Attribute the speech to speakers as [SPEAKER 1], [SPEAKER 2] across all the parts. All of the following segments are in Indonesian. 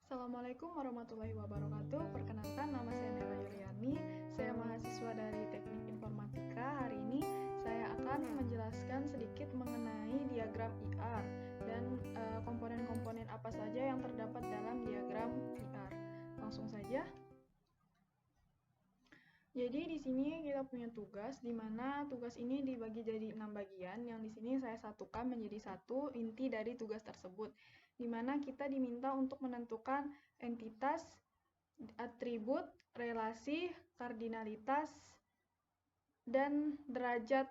[SPEAKER 1] Assalamualaikum warahmatullahi wabarakatuh. Perkenalkan, nama saya Nela Yuliani. Saya mahasiswa dari Teknik Informatika. Hari ini saya akan menjelaskan sedikit mengenai diagram IR dan komponen-komponen apa saja yang terdapat dalam diagram IR. Langsung saja. Jadi di sini kita punya tugas, di mana tugas ini dibagi jadi 6 bagian, yang di sini saya satukan menjadi satu inti dari tugas tersebut, di mana kita diminta untuk menentukan entitas, atribut, relasi, kardinalitas, dan derajat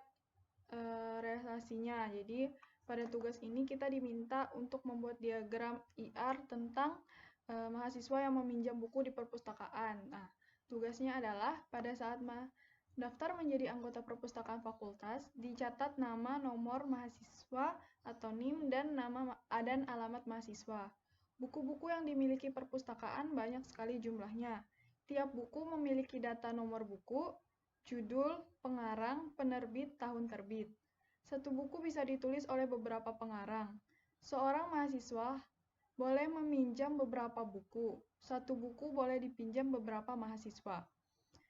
[SPEAKER 1] relasinya. Jadi pada tugas ini kita diminta untuk membuat diagram IR tentang mahasiswa yang meminjam buku di perpustakaan. Nah, tugasnya adalah pada saat daftar menjadi anggota perpustakaan fakultas, dicatat nama, nomor mahasiswa atau NIM, dan nama dan alamat mahasiswa. Buku-buku yang dimiliki perpustakaan banyak sekali jumlahnya. Tiap buku memiliki data nomor buku, judul, pengarang, penerbit, tahun terbit. Satu buku bisa ditulis oleh beberapa pengarang. Seorang mahasiswa boleh meminjam beberapa buku. Satu buku boleh dipinjam beberapa mahasiswa.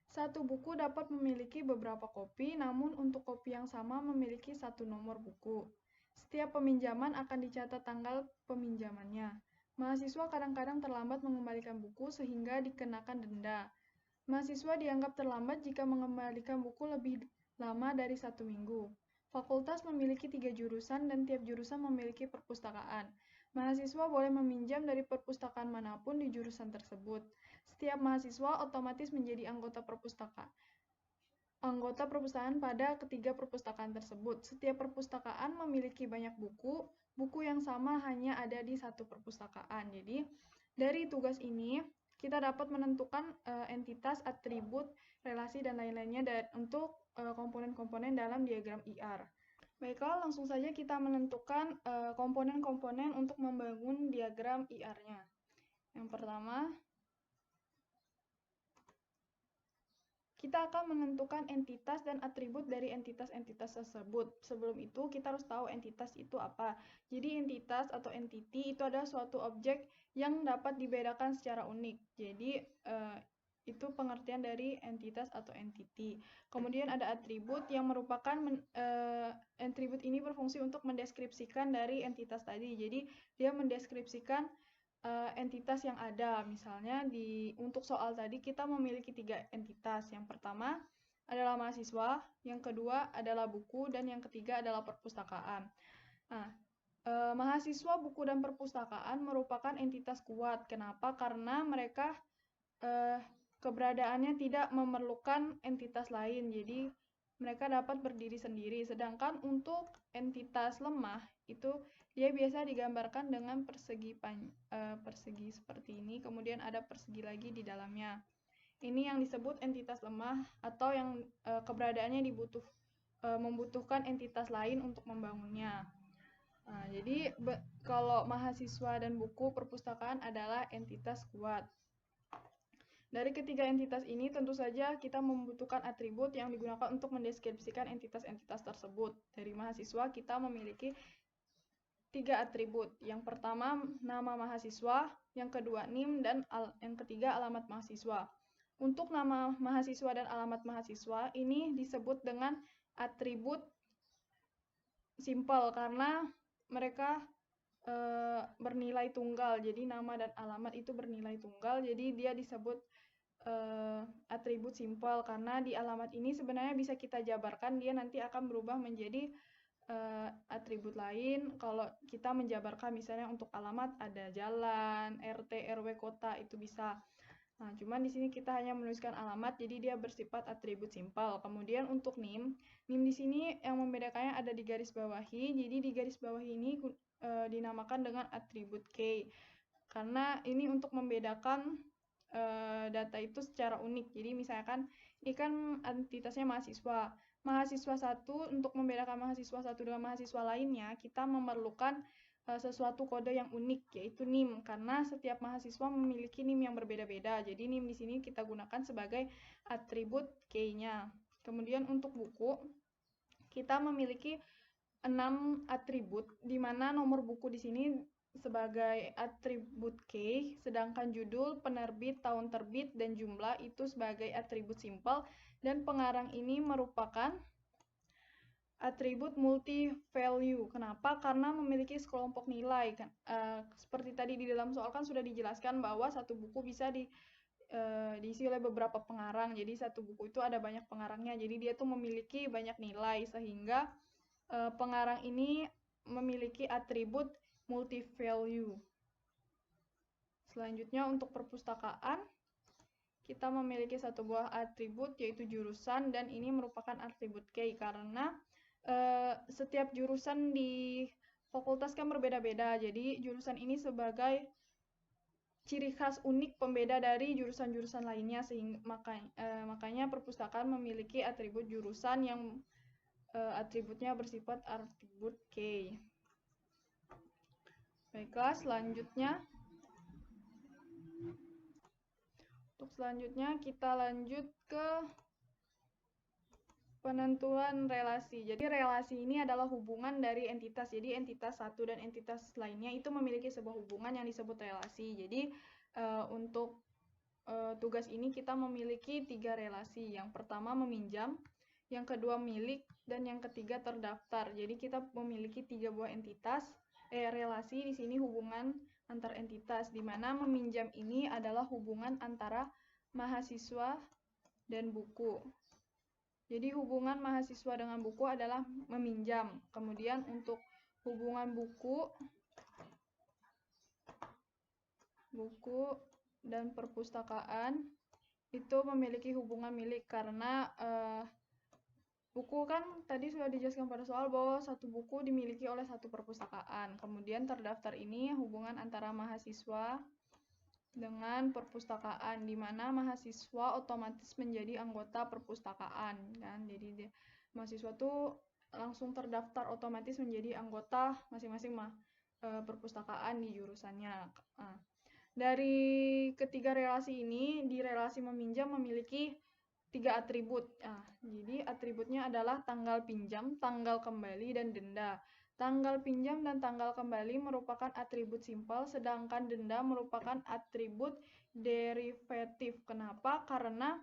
[SPEAKER 1] Satu buku dapat memiliki beberapa kopi, namun untuk kopi yang sama memiliki satu nomor buku. Setiap peminjaman akan dicatat tanggal peminjamannya. Mahasiswa kadang-kadang terlambat mengembalikan buku sehingga dikenakan denda. Mahasiswa dianggap terlambat jika mengembalikan buku lebih lama dari 1 minggu. Fakultas memiliki 3 jurusan dan tiap jurusan memiliki perpustakaan. Mahasiswa boleh meminjam dari perpustakaan manapun di jurusan tersebut. Setiap mahasiswa otomatis menjadi anggota perpustakaan pada ketiga perpustakaan tersebut. Setiap perpustakaan memiliki banyak buku, buku yang sama hanya ada di satu perpustakaan. Jadi, dari tugas ini, kita dapat menentukan entitas, atribut, relasi, dan lain-lainnya untuk komponen-komponen dalam diagram IR. Baiklah, langsung saja kita menentukan komponen-komponen untuk membangun diagram IR-nya. Yang pertama, kita akan menentukan entitas dan atribut dari entitas-entitas tersebut. Sebelum itu, kita harus tahu entitas itu apa. Jadi, entitas atau entity itu adalah suatu objek yang dapat dibedakan secara unik. Jadi, itu pengertian dari entitas atau entity. Kemudian ada atribut yang merupakan atribut ini berfungsi untuk mendeskripsikan dari entitas tadi. Jadi, dia mendeskripsikan entitas yang ada. Misalnya untuk soal tadi kita memiliki 3 entitas. Yang pertama adalah mahasiswa, yang kedua adalah buku, dan yang ketiga adalah perpustakaan. Nah, mahasiswa, buku, dan perpustakaan merupakan entitas kuat. Kenapa? Karena mereka keberadaannya tidak memerlukan entitas lain. Jadi mereka dapat berdiri sendiri. Sedangkan untuk entitas lemah itu dia biasa digambarkan dengan persegi seperti ini, kemudian ada persegi lagi di dalamnya. Ini yang disebut entitas lemah atau yang keberadaannya membutuhkan entitas lain untuk membangunnya. Nah, jadi kalau mahasiswa dan buku perpustakaan adalah entitas kuat. Dari ketiga entitas ini tentu saja kita membutuhkan atribut yang digunakan untuk mendeskripsikan entitas-entitas tersebut. Dari mahasiswa kita memiliki 3 atribut. Yang pertama nama mahasiswa, yang kedua NIM, dan yang ketiga alamat mahasiswa. Untuk nama mahasiswa dan alamat mahasiswa ini disebut dengan atribut simple karena mereka bernilai tunggal. Jadi nama dan alamat itu bernilai tunggal, jadi dia disebut atribut simple karena di alamat ini sebenarnya bisa kita jabarkan, dia nanti akan berubah menjadi atribut lain. Kalau kita menjabarkan misalnya untuk alamat ada jalan, RT, RW, kota, itu bisa. Nah, cuman di sini kita hanya menuliskan alamat, jadi dia bersifat atribut simpel. Kemudian untuk NIM di sini yang membedakannya ada di garis bawahi. Jadi di garis bawahi ini dinamakan dengan atribut K. Karena ini untuk membedakan data itu secara unik. Jadi misalkan ini kan entitasnya mahasiswa. Mahasiswa satu, untuk membedakan mahasiswa satu dengan mahasiswa lainnya, kita memerlukan sesuatu kode yang unik, yaitu NIM, karena setiap mahasiswa memiliki NIM yang berbeda-beda. Jadi NIM di sini kita gunakan sebagai atribut K-nya. Kemudian untuk buku, kita memiliki 6 atribut, di mana nomor buku di sini sebagai atribut key, sedangkan judul, penerbit, tahun terbit, dan jumlah itu sebagai atribut simpel, dan pengarang ini merupakan atribut multi-value. Kenapa? Karena memiliki sekelompok nilai. Seperti tadi di dalam soal kan sudah dijelaskan bahwa satu buku bisa diisi oleh beberapa pengarang. Jadi satu buku itu ada banyak pengarangnya. Jadi dia tuh memiliki banyak nilai sehingga pengarang ini memiliki atribut multi-value. Selanjutnya untuk perpustakaan, kita memiliki satu buah atribut yaitu jurusan, dan ini merupakan atribut key karena setiap jurusan di fakultas kan berbeda-beda. Jadi jurusan ini sebagai ciri khas unik pembeda dari jurusan-jurusan lainnya, sehingga makanya perpustakaan memiliki atribut jurusan yang atributnya bersifat atribut key. Baiklah, selanjutnya kita lanjut ke penentuan relasi. Jadi relasi ini adalah hubungan dari entitas. Jadi entitas satu dan entitas lainnya itu memiliki sebuah hubungan yang disebut relasi. Jadi untuk tugas ini kita memiliki 3 relasi. Yang pertama meminjam, yang kedua milik, dan yang ketiga terdaftar. Jadi kita memiliki 3 buah entitas. Relasi di sini hubungan antar entitas, di mana meminjam ini adalah hubungan antara mahasiswa dan buku. Jadi hubungan mahasiswa dengan buku adalah meminjam. Kemudian untuk hubungan buku dan perpustakaan itu memiliki hubungan milik karena buku kan tadi sudah dijelaskan pada soal bahwa satu buku dimiliki oleh satu perpustakaan. Kemudian terdaftar ini hubungan antara mahasiswa dengan perpustakaan, di mana mahasiswa otomatis menjadi anggota perpustakaan kan. Jadi mahasiswa tuh langsung terdaftar otomatis menjadi anggota masing-masing perpustakaan di jurusannya. Dari ketiga relasi ini, di relasi meminjam memiliki 3 atribut. Jadi atributnya adalah tanggal pinjam, tanggal kembali, dan denda. Tanggal pinjam dan tanggal kembali merupakan atribut simpel, sedangkan denda merupakan atribut derivatif. Kenapa? Karena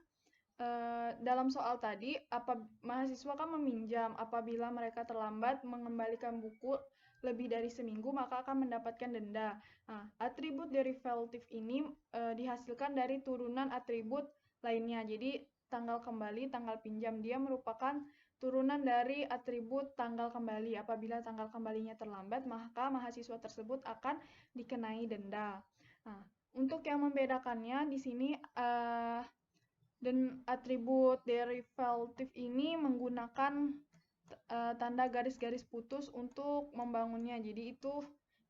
[SPEAKER 1] dalam soal tadi, mahasiswa kan meminjam. Apabila mereka terlambat mengembalikan buku lebih dari seminggu, maka akan mendapatkan denda. Atribut derivatif ini dihasilkan dari turunan atribut lainnya. Jadi tanggal kembali, tanggal pinjam, dia merupakan turunan dari atribut tanggal kembali. Apabila tanggal kembalinya terlambat, maka mahasiswa tersebut akan dikenai denda. Untuk yang membedakannya di sini dan atribut derivatif ini menggunakan tanda garis-garis putus untuk membangunnya. Jadi itu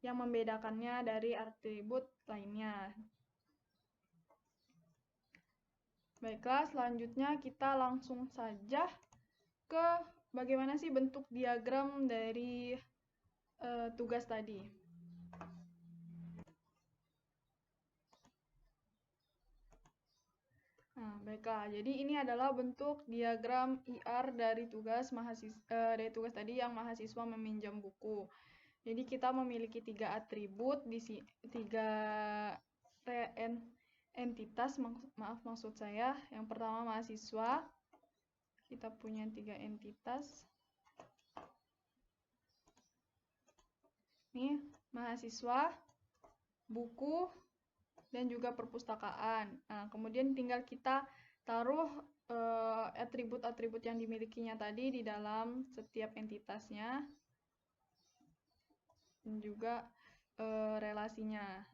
[SPEAKER 1] yang membedakannya dari atribut lainnya. Baiklah, selanjutnya kita langsung saja ke bagaimana sih bentuk diagram dari tugas tadi. Baiklah, jadi ini adalah bentuk diagram IR dari tugas tadi yang mahasiswa meminjam buku. Jadi kita memiliki 3 atribut di 3 entitas, maksud saya. Yang pertama mahasiswa. Kita punya 3 entitas. Nih, mahasiswa, buku, dan juga perpustakaan. Kemudian tinggal kita taruh atribut-atribut yang dimilikinya tadi di dalam setiap entitasnya, dan juga relasinya.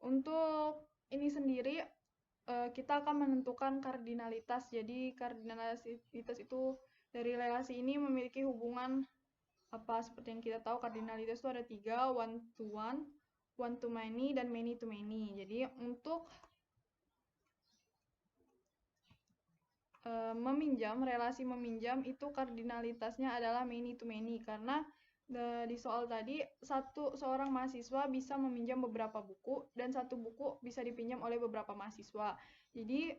[SPEAKER 1] Untuk ini sendiri kita akan menentukan kardinalitas. Jadi kardinalitas itu dari relasi ini memiliki hubungan seperti yang kita tahu, kardinalitas itu ada 3, one to one, one to many, dan many to many. Jadi untuk relasi meminjam itu kardinalitasnya adalah many to many, karena di soal tadi seorang mahasiswa bisa meminjam beberapa buku dan satu buku bisa dipinjam oleh beberapa mahasiswa. Jadi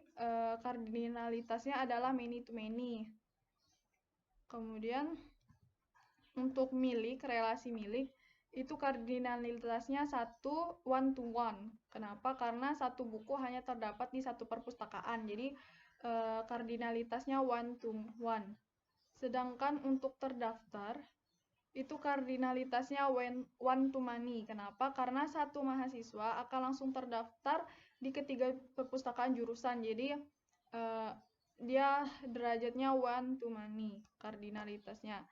[SPEAKER 1] kardinalitasnya adalah many to many. Kemudian untuk relasi milik, itu kardinalitasnya 1:1. Kenapa? Karena satu buku hanya terdapat di satu perpustakaan. Jadi kardinalitasnya 1:1. Sedangkan untuk terdaftar itu kardinalitasnya 1:many. Kenapa? Karena satu mahasiswa akan langsung terdaftar di ketiga perpustakaan jurusan. Jadi dia derajatnya 1:many kardinalitasnya.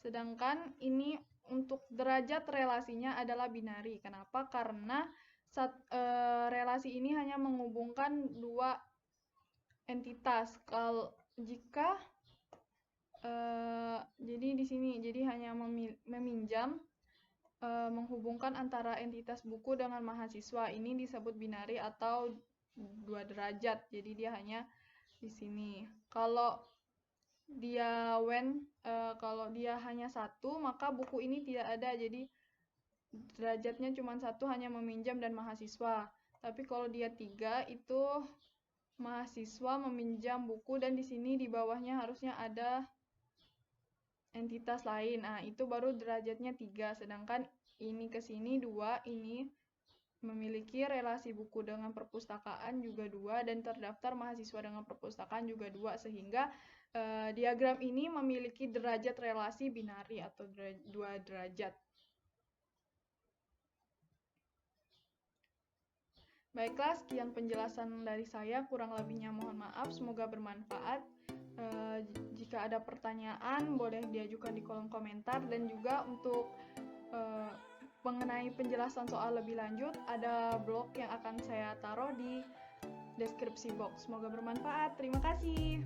[SPEAKER 1] Sedangkan ini untuk derajat relasinya adalah binari. Kenapa? Karena relasi ini hanya menghubungkan dua entitas. Jika jadi di sini hanya meminjam, menghubungkan antara entitas buku dengan mahasiswa, ini disebut binari atau dua derajat. Jadi dia hanya di sini. Kalau dia hanya satu, maka buku ini tidak ada. Jadi derajatnya cuma satu, hanya meminjam dan mahasiswa. Tapi kalau dia 3, itu mahasiswa meminjam buku dan di sini di bawahnya harusnya ada entitas lain. Nah, itu baru derajatnya 3. Sedangkan ini ke sini 2, ini memiliki relasi buku dengan perpustakaan juga 2, dan terdaftar mahasiswa dengan perpustakaan juga 2, sehingga diagram ini memiliki derajat relasi binari atau 2 derajat. Baiklah, sekian penjelasan dari saya, kurang lebihnya mohon maaf, semoga bermanfaat. Jika ada pertanyaan boleh diajukan di kolom komentar, dan juga untuk mengenai penjelasan soal lebih lanjut ada blog yang akan saya taruh di deskripsi box. Semoga bermanfaat. Terima kasih.